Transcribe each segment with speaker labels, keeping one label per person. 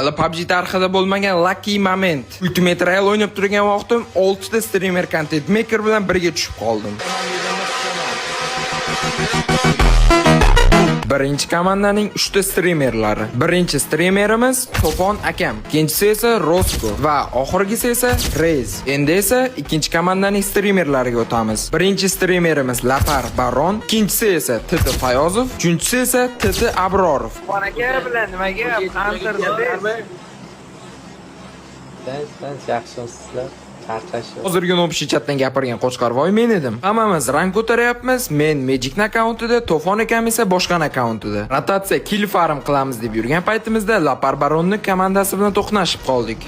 Speaker 1: Hali PUBG tarixida bo'lmagan lucky moment. Ultimate Royale o'ynab turgan vaqtim 6 ta streamer content maker bilan birga tushib qoldim. Birinchi komandaning 3 ta streamerlari. Birinchi streamerimiz To'fon akam, ikkinchisi esa Rosco va oxirgisi esa Rez. Endi esa ikkinchi komandaning streamerlariga o'tamiz. Birinchi streamerimiz Lapar Baron, ikkinchisi esa Titi Fayozov, uchinchisi esa Titi Abrorov.
Speaker 2: To'fon aka bilan nimaga qantirdi?
Speaker 3: Yaxshimsizlar.
Speaker 1: Hozirgi nopishi chatdan gapirgan Qo'chqarvoy men edim. Hammamiz rang ko'taryapmiz. Men Magic akkauntida, To'fon akam esa boshqa akkauntida. Rotatsiya kill farm qilamiz deb yurgan paytimizda Lapar Baronni komandasi bilan to'qnashib qoldik.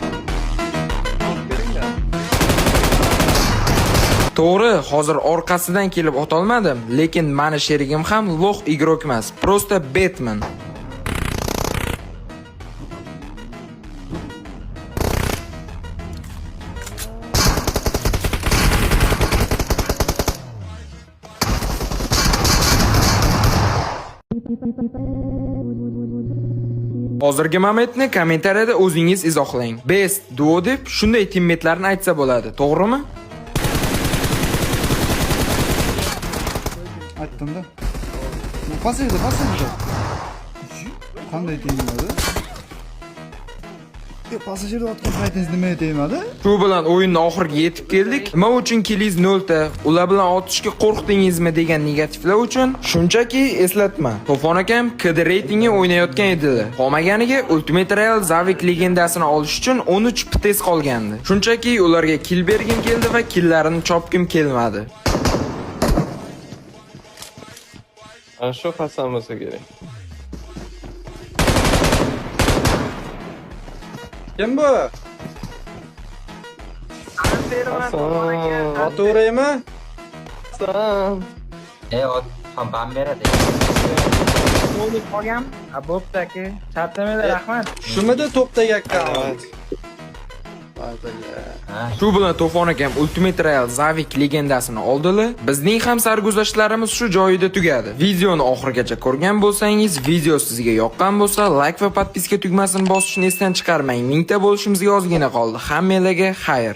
Speaker 1: To'g'ri, hozir orqasidan kelib o'tolmadim, lekin meni sherigim ham lo'q igrok emas, prosta Batman. Hozirgi momentni kommentariyada o'zingiz izohlang. Best duo deb shunday teammate'larni aytsa bo'ladi, to'g'rimi?
Speaker 4: Aytdim-da. Pasaydi. Qanday tegmadi? Passajirda otgan paytingiz nima tegmadi?
Speaker 1: Shu bilan o'yinning oxiriga yetib keldik. Nima uchun killingiz 0 ta? Ular bilan otishga qo'rqdingizmi degan negativlar uchun shunchaki eslatma. To'fon akam KD reytingi o'ynayotgan edilar. Qolmaganiga Ultimate Royale Zavik legendasini olish uchun 13 pites qolgandi. Shunchaki ularga kill bergim keldi va killarini chopgim kelmadi.
Speaker 3: Ana shu qasam bo'lsa kerak.
Speaker 4: Kim bu? Oturaymi?
Speaker 3: Assalom.
Speaker 5: Ham ban beradi.
Speaker 2: O'lib qolgan. Bo'pti aka. Chatlamaylar, rahmat.
Speaker 4: Shumida to'pdagi akkaunt.
Speaker 1: Shu bilan To'fon akam Ultimate Royale Zavik legendasini oldilar. Bizning ham sarguzashtlarimiz shu joyida tugadi. Videoni oxirigacha ko'rgan bo'lsangiz, video sizga yoqqan bo'lsa, like va podpiska tugmasini bosishni esdan chiqarmang. 1000 ta bo'lishimizga ozgina qoldi. Hammalarga xayr.